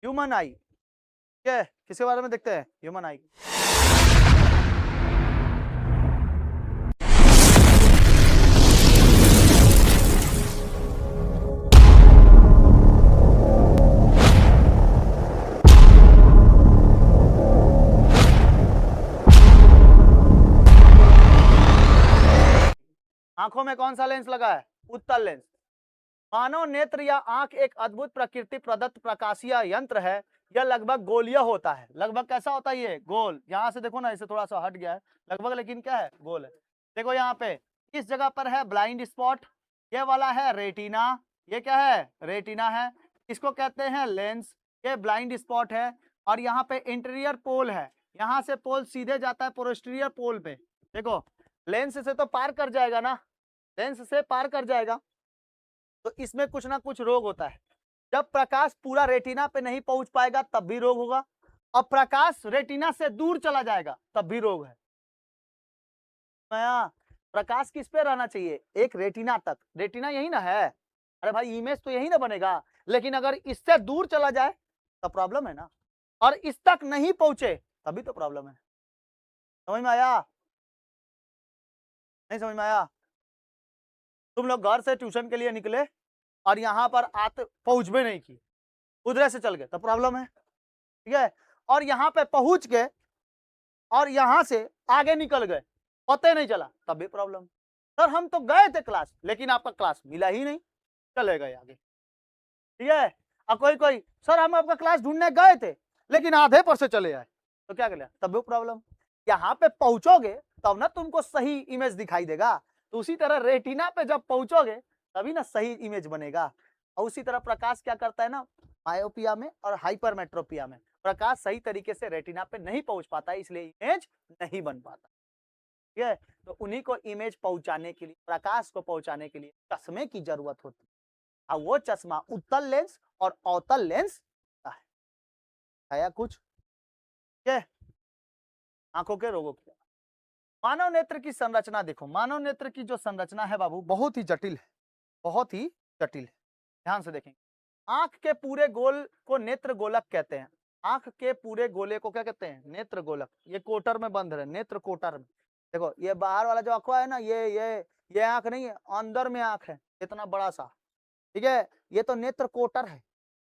Human आई, ठीक है, किसके बारे में देखते हैं, ह्यूमन आई। आंखों में कौन सा लेंस लगा है, उत्तल लेंस। मानव नेत्र या आंख एक अद्भुत प्रकृति प्रदत्त प्रकाशीय यंत्र है। यह लगभग गोलीय होता है। लगभग कैसा होता है ये, गोल। यहाँ से देखो ना, इसे थोड़ा सा हट गया है लगभग, लेकिन क्या है, गोल है। देखो यहाँ पे इस जगह पर है ब्लाइंड स्पॉट, ये वाला है रेटिना, ये क्या है, रेटिना है, इसको कहते हैं लेंस, ये ब्लाइंड स्पॉट है। और यहाँ पे इंटीरियर पोल है, यहाँ से पोल सीधे जाता है पोस्टीरियर पोल पे। देखो लेंस से तो पार कर जाएगा ना, लेंस से पार कर जाएगा, तो इसमें कुछ ना कुछ रोग होता है। जब प्रकाश पूरा रेटिना पे नहीं पहुंच पाएगा तब भी रोग होगा, और प्रकाश रेटिना से दूर चला जाएगा तब भी रोग है। प्रकाश किस पे रहना चाहिए, एक रेटिना तक, रेटिना यही ना है, अरे भाई इमेज तो यही ना बनेगा, लेकिन अगर इससे दूर चला जाए तो प्रॉब्लम है ना, और इस तक नहीं पहुंचे तभी तो प्रॉब्लम है। समझ में आया, नहीं समझ में आया? तुम लोग घर से ट्यूशन के लिए निकले और यहाँ पर आते पहुंच भी नहीं की, उधर से चल गए तो प्रॉब्लम है, ठीक है। और यहाँ पे पहुंच गए और यहाँ से आगे निकल गए, पता नहीं चला तब भी प्रॉब्लम। सर हम तो गए थे क्लास, लेकिन आपका क्लास मिला ही नहीं, चले गए आगे, ठीक है। और कोई कोई सर हम आपका क्लास ढूंढने गए थे लेकिन आधे पर से चले आए, तो क्या कर तब भी प्रॉब्लम। यहाँ पे पहुंचोगे तब ना तुमको सही इमेज दिखाई देगा, तो उसी तरह रेटिना पे जब पहुंचोगे तभी ना सही इमेज बनेगा। और उसी तरह प्रकाश क्या करता है ना, मायोपिया में और हाइपरमेट्रोपिया में प्रकाश सही तरीके से रेटिना पे नहीं पहुंच पाता है, इसलिए इमेज नहीं बन पाता, ठीक है। तो उन्हीं को इमेज पहुंचाने के लिए, प्रकाश को पहुंचाने के लिए चश्मे की जरूरत होती है, और वो चश्मा उत्तल लेंस और अवतल लेंस होता है। आया कुछ, ठीक है। आंखों के रोगों की मानव नेत्र की संरचना देखो, मानव नेत्र की जो संरचना है बाबू बहुत ही जटिल है, बहुत ही जटिल है। ध्यान से देखेंगे, आंख के पूरे गोल को नेत्र गोलक कहते हैं। आंख के पूरे गोले को क्या कहते हैं, नेत्र गोलक। ये कोटर में बंद है, नेत्र कोटर में। देखो ये बाहर वाला जो अखवा है ना, ये आंख नहीं है, अंदर में आंख है इतना बड़ा सा, ठीक है। ये तो नेत्र कोटर है,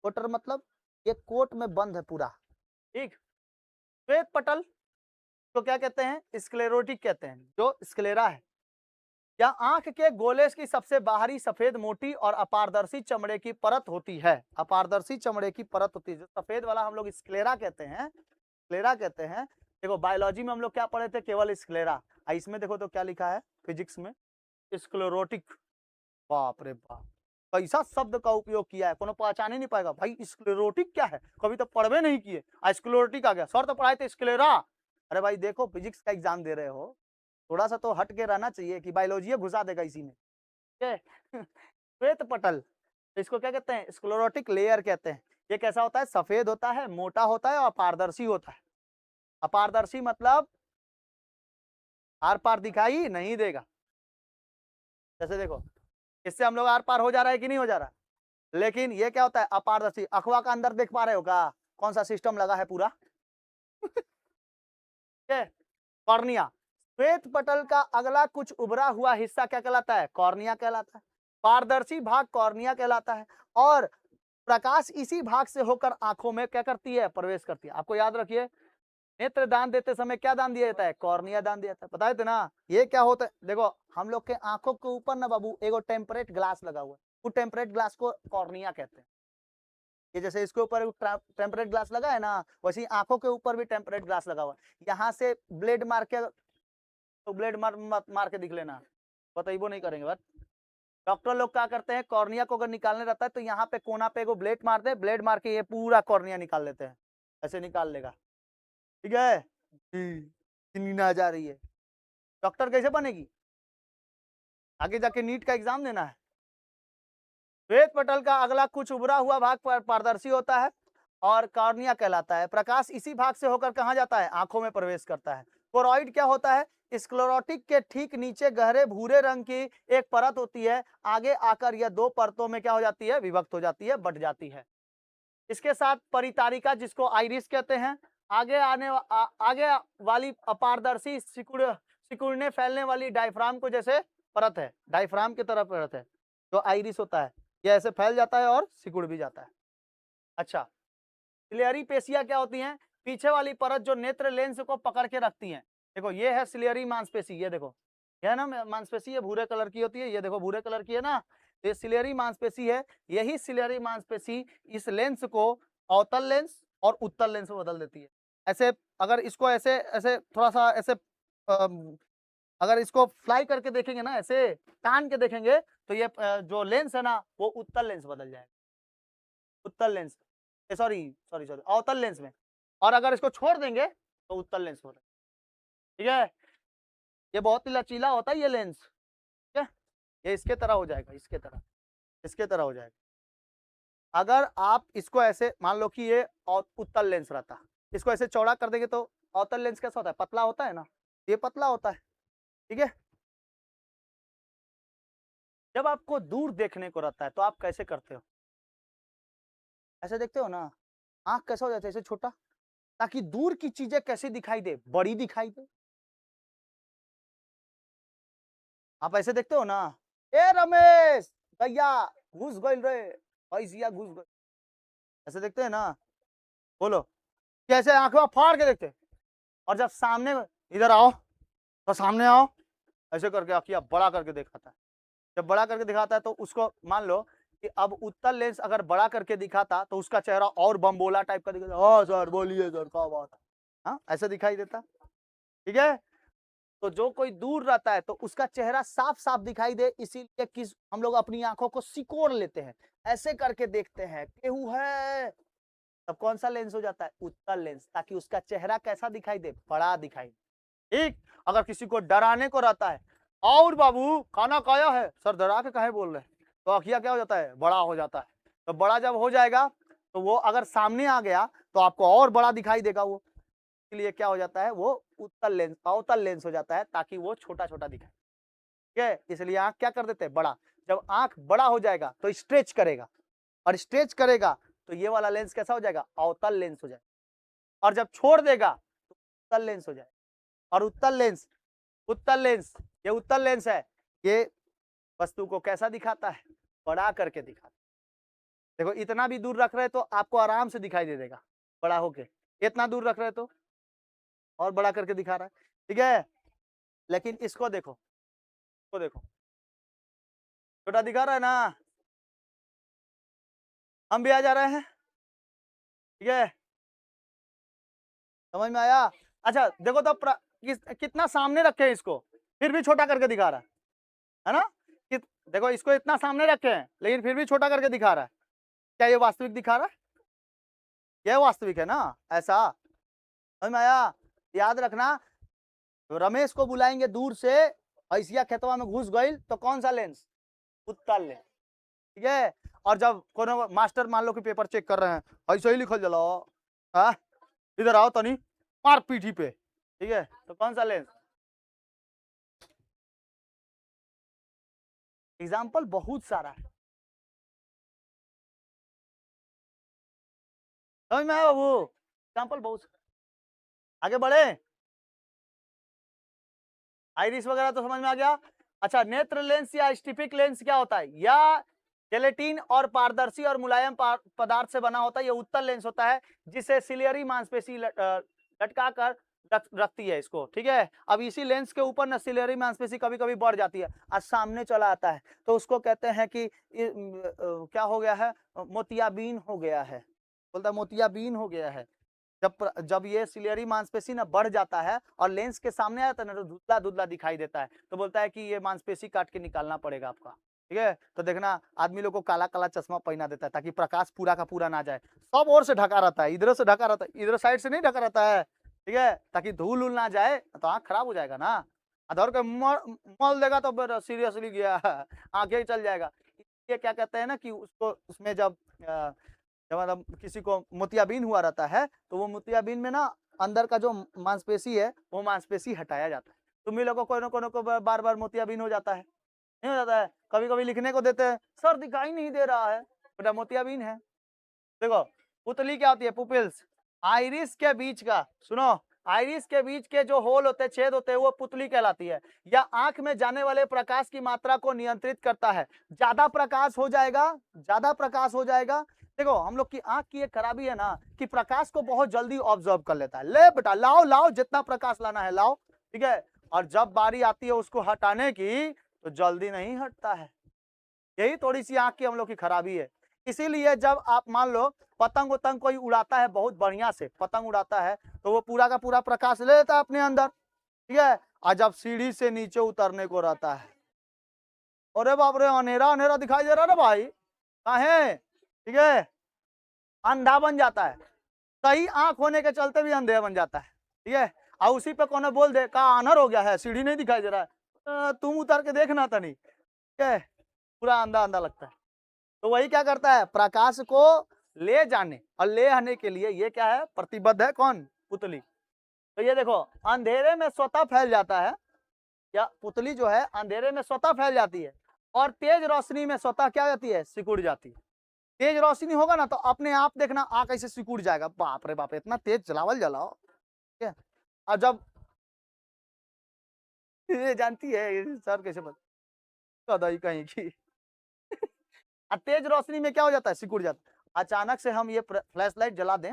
कोटर मतलब ये कोट में बंद है पूरा, ठीक। श्वेत पटल तो क्या कहते हैं, स्क्लेरोटिक कहते हैं, जो स्क्लेरा है। या आंख के गोले की सबसे बाहरी सफेद मोटी और अपारदर्शी चमड़े की परत होती है, अपारदर्शी चमड़े की परत होती है, जो सफेद वाला हम लोग स्क्लेरा कहते हैं, स्क्लेरा कहते हैं। देखो बायोलॉजी में हम लोग क्या पढ़े थे, केवल स्क्लेरा, इसमें देखो तो क्या लिखा है फिजिक्स में, स्क्लेरोटिक। बाप रे बाप, कैसा शब्द का उपयोग किया है, कोनो पहचान ही नहीं पाएगा भाई स्क्लेरोटिक क्या है, कभी तो पढ़वे नहीं किए, स्क्लेरोटिक आ गया, सर तो पढ़ाए थे स्क्लेरा। अरे भाई देखो फिजिक्स का एग्जाम दे रहे हो, थोड़ा सा तो हट के रहना चाहिए कि बायोलॉजी घुसा देगा इसी में, ठीक है। श्वेत पटल, तो इसको क्या कहते हैं, स्क्लेरोटिक लेयर कहते हैं। ये कैसा होता है, सफेद होता है, मोटा होता है और पारदर्शी होता है। अपारदर्शी मतलब आर पार दिखाई नहीं देगा। जैसे देखो इससे हम लोग आर पार हो जा रहा है कि नहीं हो जा रहा, लेकिन ये क्या होता है, अपारदर्शी। अखवा का अंदर देख पा रहे हो क्या, कौन सा सिस्टम लगा है पूरा। कॉर्निया, श्वेत पटल का अगला कुछ उभरा हुआ हिस्सा क्या कहलाता है, कॉर्निया कहलाता है। पारदर्शी भाग कॉर्निया कहलाता है, और प्रकाश इसी भाग से होकर आंखों में क्या करती है, प्रवेश करती है। आपको याद रखिए, नेत्र दान देते समय क्या दान दिया जाता है, कॉर्निया दान दिया जाता है, बताए थे ना। ये क्या होता है, देखो हम लोग के आंखों के ऊपर ना बाबू एगो टेम्परेट ग्लास लगा हुआ है, वो टेम्परेट ग्लास को कॉर्निया कहते हैं। ये जैसे इसके ऊपर टेम्परेट ग्लास लगा है ना, वैसे ही आंखों के ऊपर भी टेम्परेट ग्लास लगा हुआ है। यहाँ से ब्लेड मार के, तो ब्लेड मार के दिख लेना, बताइबो नहीं करेंगे। बट डॉक्टर लोग क्या करते हैं, कॉर्निया को अगर निकालने रहता है तो यहाँ पे कोना पे एगो ब्लेड मार दे, ब्लेड मार के ये पूरा कॉर्निया निकाल लेते हैं, ऐसे निकाल लेगा, ठीक है। नींद आ जा रही है, डॉक्टर कैसे बनेगी, आगे जाके नीट का एग्जाम देना है। श्वेत पटल का अगला कुछ उभरा हुआ भाग पारदर्शी होता है और कॉर्निया कहलाता है। प्रकाश इसी भाग से होकर कहाँ जाता है, आंखों में प्रवेश करता है। कोरॉइड क्या होता है, स्क्लेरोटिक के ठीक नीचे गहरे भूरे रंग की एक परत होती है, आगे आकर यह दो परतों में क्या हो जाती है, विभक्त हो जाती है, बट जाती है। इसके साथ परितारिका जिसको आइरिस कहते हैं, आगे वाली अपारदर्शी सिकुड़ने फैलने वाली डायफ्राम को जैसे परत है, डायफ्राम की तरह परत है जो आइरिस होता है, ये ऐसे फैल जाता है और सिकुड़ भी जाता है। अच्छा, सिलियरी पेशियां क्या होती हैं? पीछे वाली परत जो नेत्र लेंस को पकड़ के रखती हैं। देखो ये है सिलियरी मांसपेशी, ये देखो ये है ना मांसपेशी, ये भूरे कलर की होती है, ये देखो भूरे कलर की है ना, ये सिलियरी मांसपेशी है। यही सिलियरी मांसपेशी इस लेंस को अवतल लेंस और उत्तल लेंस में बदल देती है। ऐसे अगर इसको ऐसे ऐसे थोड़ा सा ऐसे अगर इसको फ्लाई करके देखेंगे ना, ऐसे तान के देखेंगे तो ये जो लेंस है ना वो उत्तल लेंस बदल जाएगा, उत्तल लेंस, सॉरी सॉरी सॉरी अवतल लेंस में। और अगर इसको छोड़ देंगे तो उत्तल लेंस होता है। ठीक है, ये बहुत ही लचीला होता है ये लेंस। ठीक है, ये इसके तरह हो जाएगा, इसके तरह, इसके तरह हो जाएगा। अगर आप इसको ऐसे मान लो कि ये उत्तल लेंस रहता, इसको ऐसे चौड़ा कर देंगे तो अवतल लेंस कैसा होता है? पतला होता है ना, ये पतला होता है। ठीक है, जब आपको दूर देखने को रहता है तो आप कैसे करते हो? ऐसे देखते हो ना, आंख कैसा हो जाता है ऐसे छोटा, ताकि दूर की चीजें कैसी दिखाई दे? बड़ी दिखाई दे। आप ऐसे देखते हो ना, ए रमेश भैया घुस गइल रे, ऐसिया घुस गइल, ऐसे देखते हैं ना। बोलो, कैसे आंखें फाड़ के देखते? और जब सामने इधर आओ तो सामने आओ, ऐसे करके आंखियां बड़ा करके दिखाता है। जब बड़ा करके दिखाता है तो उसको मान लो कि अब उत्तल लेंस अगर बड़ा करके दिखाता तो उसका चेहरा और बम्बोला टाइप का दिखाता, हाँ सर बोलिए सर क्या बात है, हाँ ऐसे दिखाई देता। ठीक है, तो जो कोई दूर रहता है तो उसका चेहरा साफ साफ दिखाई दे, इसीलिए किस हम लोग अपनी आंखों को सिकोड़ लेते हैं, ऐसे करके देखते हैं केहू है, तब कौन सा लेंस हो जाता है? उत्तल लेंस, ताकि उसका चेहरा कैसा दिखाई दे? बड़ा दिखाई दे। ठीक, अगर किसी को डराने को रहता है, और बाबू खाना खाया है, सर डरा के काहे बोल रहे हैं, तो आखिया क्या हो जाता है? बड़ा हो जाता है। तो बड़ा जब हो जाएगा तो वो अगर सामने आ गया तो आपको और बड़ा दिखाई देगा, वो इसलिए क्या हो जाता है? वो उत्तल लेंस, अवतल लेंस हो जाता है, ताकि वो छोटा छोटा दिखाए। ठीक है, इसलिए आंख क्या कर देते हैं? बड़ा। जब आंख बड़ा हो जाएगा तो स्ट्रेच करेगा, और स्ट्रेच करेगा तो ये वाला लेंस कैसा हो जाएगा? अवतल लेंस हो जाएगा। और जब छोड़ देगा तो उत्तल लेंस हो जाएगा। और उत्तल लेंस, उत्तल लेंस, ये उत्तल लेंस है, ये वस्तु को कैसा दिखाता है? बड़ा करके दिखाता है। देखो इतना भी दूर रख रहे तो आपको आराम से दिखाई दे देगा बड़ा होके, इतना दूर रख रहे तो और बड़ा करके दिखा रहा है। ठीक है, लेकिन इसको देखो, इसको देखो, छोटा दिखा रहा है ना, हम भी आ जा रहे हैं। ठीक है, समझ में आया? अच्छा देखो तो कितना सामने रखे हैं इसको, फिर भी छोटा करके दिखा रहा है ना? देखो इसको इतना सामने रखे हैं लेकिन फिर भी छोटा करके दिखा रहा है। क्या ये वास्तविक दिखा रहा है? ये वास्तविक है ना? ऐसा समझ में आया? याद रखना, रमेश को बुलाएंगे दूर से, ऐसिया खेतवा में घुस गई तो कौन सा लेंस? उत्तल लेंस। ठीक है, और जब कोनो मास्टर मान लो कि पेपर चेक कर रहे हैं, ऐसे ही लिखल जलो, हाँ इधर आओ तनी मार पीठी पे, ठीक है, तो कौन सा लेंस? एग्जाम्पल बहुत सारा है, समझ में आया बाबू? एग्जाम्पल बहुत, आगे बढ़े। आइरिस वगैरह तो समझ में आ गया। अच्छा, नेत्र लेंस या स्टिफिक लेंस क्या होता है? या जेलेटिन और पारदर्शी और मुलायम पदार्थ से बना होता है, ये उत्तल लेंस होता है, जिसे सिलियरी मांसपेशी लटका कर रखती है इसको। ठीक है, अब इसी लेंस के ऊपर न सिलियरी मांसपेशी कभी कभी बढ़ जाती है और सामने चला आता है, तो उसको कहते हैं कि क्या हो गया है? मोतियाबिंद हो गया है, बोलता है मोतियाबिंद हो गया है। जब ये सिलियरी मांसपेशी ना बढ़ जाता है और लेंस के सामने आता है ना, तो धुंधला धुंधला दिखाई देता है, तो बोलता है कि ये मांसपेशी काट के निकालना पड़ेगा आपका। ठीक है, तो देखना आदमी लोग को काला काला चश्मा पहना देता है ताकि प्रकाश पूरा का पूरा ना जाए, सब ओर से ढका रहता है, इधर से ढका रहता है, इधर साइड से नहीं ढका रहता है। ठीक है, ताकि धूल उल ना जाए, तो आंख खराब हो जाएगा ना, अधर के मल देगा तो सीरियसली गया आंखें ही चल जाएगा। ये क्या कहते हैं ना कि उसको उसमें जब मतलब किसी को मोतियाबिंद हुआ रहता है तो वो मोतियाबिंद में ना अंदर का जो मांसपेशी है वो मांसपेशी हटाया जाता है। तुम भी लोगों को बार बार मोतियाबिंद हो जाता है, नहीं हो जाता है? कभी कभी लिखने को देते हैं, सर दिखाई नहीं दे रहा है, बेटा मोतियाबिंद है। देखो पुतली क्या होती है? पुपिल्स। आइरिस के बीच का, सुनो, आइरिस के बीच के जो होल होते हैं, छेद होते हैं, वो पुतली कहलाती है। या आंख में जाने वाले प्रकाश की मात्रा को नियंत्रित करता है। ज्यादा प्रकाश हो जाएगा, ज्यादा प्रकाश हो जाएगा। देखो हम लोग की आंख की एक खराबी है ना कि प्रकाश को बहुत जल्दी ऑब्जर्व कर लेता है। ले बेटा लाओ लाओ, जितना प्रकाश लाना है लाओ, ठीक है। और जब बारी आती है उसको हटाने की तो जल्दी नहीं हटता है। यही थोड़ी सी आंख की हम लोग की खराबी है। इसीलिए जब आप मान लो पतंग उतंग कोई उड़ाता है, बहुत बढ़िया से पतंग उड़ाता है, तो वो पूरा का पूरा प्रकाश ले लेता है अपने अंदर, ठीक है। और जब सीढ़ी से नीचे उतरने को रहता है, अरे बाप रे, अंधेरा अंधेरा दिखाई दे रहा है भाई, काहे, ठीक है, अंधा बन जाता है। सही आंख होने के चलते भी अंधेरा बन जाता है, ठीक है। और उसी पे कौन बोल दे का अनहर हो गया है, सीढ़ी नहीं दिखाई दे रहा है, तुम उतर के देखना था नहीं, ठीक है, पूरा अंधा अंधा लगता है। तो वही क्या करता है, प्रकाश को ले जाने और ले आने के लिए ये क्या है, प्रतिबद्ध है, कौन, पुतली। तो ये देखो अंधेरे में स्वतः फैल जाता है, या पुतली जो है अंधेरे में स्वतः फैल जाती है, और तेज रोशनी में स्वतः क्या जाती है, सिकुड़ जाती है। तेज रोशनी होगा ना तो अपने आप देखना आंख ऐसे सिकुड़ जाएगा, बाप रे बाप इतना तेज जलावल जलाओ, ठीक है। और जब ये जानती है सर कैसे बता कहीं की तेज रोशनी में क्या हो जाता है, सिकुड़ जाता है। अचानक से हम ये फ्लैश लाइट जला दें,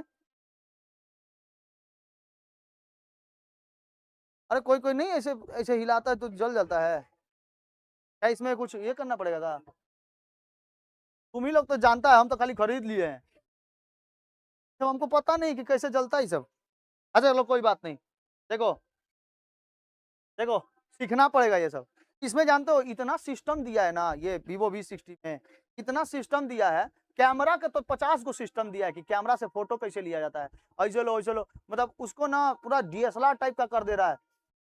अरे कोई कोई नहीं ऐसे ऐसे हिलाता है तो जल जाता है क्या, इसमें कुछ ये करना पड़ेगा था? तुम ही लोग तो जानता है, हम तो खाली खरीद लिए हैं, तो हमको पता नहीं कि कैसे जलता है सब। अच्छा चलो कोई बात नहीं, देखो देखो सीखना पड़ेगा ये सब। इसमें जानते हो इतना सिस्टम दिया है ना, ये Vivo V60 में इतना सिस्टम दिया है। कैमरा का तो 50 को सिस्टम दिया है कि कैमरा से फोटो कैसे लिया जाता है, ऐसे लो ऐसे लो, मतलब उसको ना पूरा DSLR टाइप का कर दे रहा है।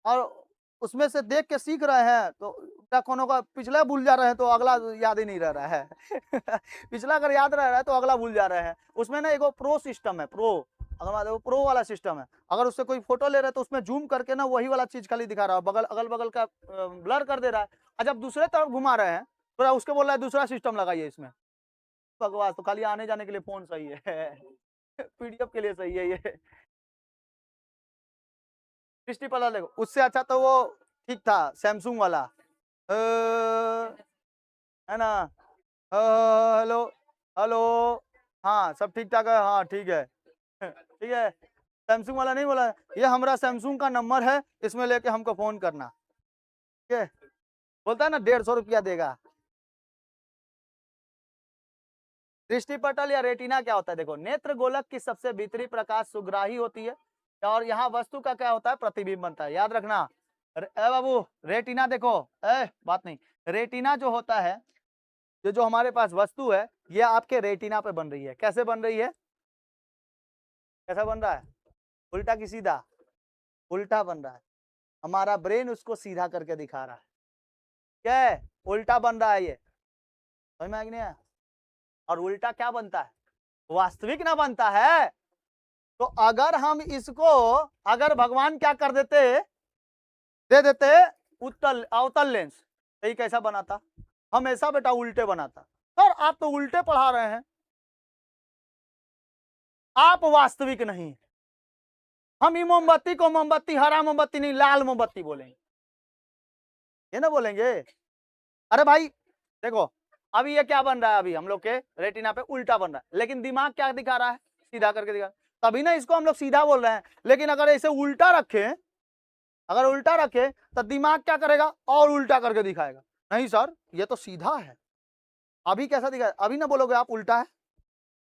और उसमें से देख के सीख रहे हैं तो क्या कोनो का पिछला भूल जा रहे हैं तो अगला याद ही नहीं रह रहा है पिछला अगर याद रह रहा है तो अगला भूल जा रहे हैं। उसमें ना एगो प्रो सिस्टम है, प्रो, अगर प्रो वाला सिस्टम है, अगर उससे कोई फोटो ले रहे हैं तो उसमें जूम करके ना वही वाला चीज खाली दिखा रहा है, बगल अगल बगल का ब्लर कर दे रहा है। और जब दूसरे तरफ घुमा रहे हैं तो उसके बोल रहा है दूसरा सिस्टम लगाइए इसमें। बकवास, तो खाली आने जाने के लिए फोन सही है PDF के लिए सही है ये। दृष्टि पता देखो, उससे अच्छा तो वो ठीक था सैमसंग वाला, है ना, हेलो हेलो, हाँ सब ठीक ठाक है, हाँ ठीक है ठीक है। सैमसंग वाला नहीं बोला, ये हमारा सैमसंग का नंबर है, इसमें लेके हमको फोन करना, ठीक है। बोलता है ना 150 रुपया देगा। दृष्टि पटल या रेटिना क्या होता है, देखो नेत्र गोलक की सबसे भीतरी प्रकाश सुग्राही होती है, और यहाँ वस्तु का क्या होता है, प्रतिबिंब बनता है, याद रखना। ए बाबू रेटिना देखो, बात नहीं, रेटिना जो होता है, जो हमारे पास वस्तु है ये आपके रेटिना पे बन रही है। कैसे बन रही है, कैसा बन रहा है, उल्टा की सीधा, उल्टा बन रहा है। हमारा ब्रेन उसको सीधा करके दिखा रहा है, क्या है, उल्टा बन रहा है ये, समझ में आ गया नहीं? और उल्टा क्या बनता है, वास्तविक ना बनता है। तो अगर हम इसको, अगर भगवान क्या कर देते, दे देते उत्तल अवतल लेंस, तो ये कैसा बनाता, हमेशा बेटा उल्टे बनाता। सर आप तो उल्टे पढ़ा रहे हैं, आप वास्तविक नहीं। हम ही मोमबत्ती को मोमबत्ती, हरा मोमबत्ती नहीं लाल मोमबत्ती बोलेंगे, ये ना बोलेंगे। अरे भाई देखो अभी ये क्या बन रहा है, अभी हम लोग के रेटिना पे उल्टा बन रहा है, लेकिन दिमाग क्या दिखा रहा है, सीधा करके दिखा, तभी ना इसको हम लोग सीधा बोल रहे हैं। लेकिन अगर ऐसे उल्टा रखे, अगर उल्टा रखे तो दिमाग क्या करेगा, और उल्टा करके दिखाएगा, नहीं सर ये तो सीधा है। अभी कैसा दिखा, अभी ना बोलोगे आप उल्टा है,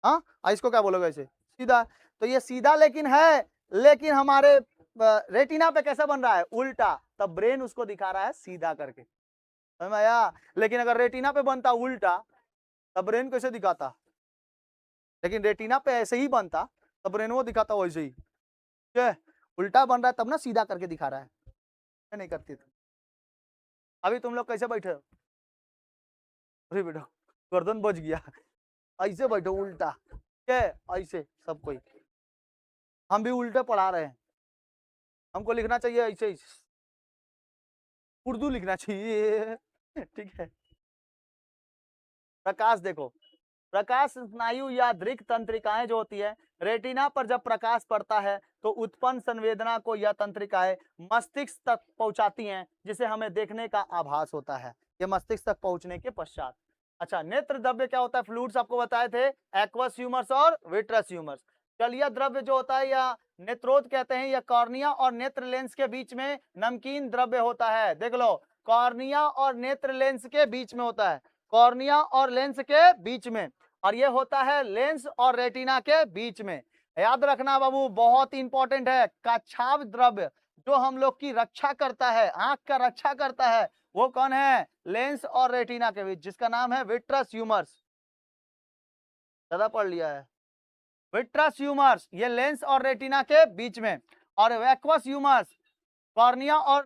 हाँ इसको क्या बोलोगे ऐसे सीधा। तो ये सीधा लेकिन है, लेकिन हमारे रेटिना पे कैसा बन रहा है, उल्टा, तब ब्रेन उसको दिखा रहा है सीधा करके, समझ में आया। लेकिन अगर रेटिना पे बनता उल्टा तब ब्रेन कैसे दिखाता, लेकिन रेटिना पे ऐसे ही बनता तब ब्रेन वो दिखाता वैसे ही, ठीक है। उल्टा बन रहा है तब ना सीधा करके दिखा रहा है, नहीं करती थी। अभी तुम लोग कैसे बैठे हो, अरे बेटा गर्दन बच गया, ऐसे बैठो उल्टा, ठीक है, ऐसे सब कोई, हम भी उल्टे पढ़ा रहे हैं, हमको लिखना चाहिए ऐसे ही, उर्दू लिखना चाहिए ठीक है। प्रकाश देखो, प्रकाश स्नायु या दृक तंत्रिकाएं जो होती है, रेटिना पर जब प्रकाश पड़ता है तो उत्पन्न संवेदना को यह तंत्रिकाएं मस्तिष्क तक पहुंचाती हैं, जिसे हमें देखने का आभास होता है। ये मस्तिष्क तक पहुंचने के पश्चात। अच्छा, नेत्र द्रव्य क्या होता है? फ्लूइड्स आपको बताए थे, एक्वस ह्यूमर्स और विट्रस ह्यूमर्स। जलीय द्रव्य जो होता है या नेत्रोद कहते हैं, या कॉर्निया और नेत्र लेंस के बीच में नमकीन द्रव्य होता है। देख लो, कॉर्निया और नेत्र लेंस के बीच में होता है, कॉर्निया और लेंस के बीच में, और ये होता है लेंस और रेटिना के बीच में। याद रखना बाबू, बहुत इंपॉर्टेंट है। कच्छाव द्रव्य जो हम लोग की रक्षा करता है, आंख का रक्षा करता है, वो कौन है? लेंस और रेटिना के बीच, जिसका नाम है विट्रस ह्यूमर्स। ज्यादा पढ़ लिया है। विट्रस ह्यूमर्स ये लेंस और रेटिना के बीच में, और वैक्वस ह्यूमर्स कॉर्निया और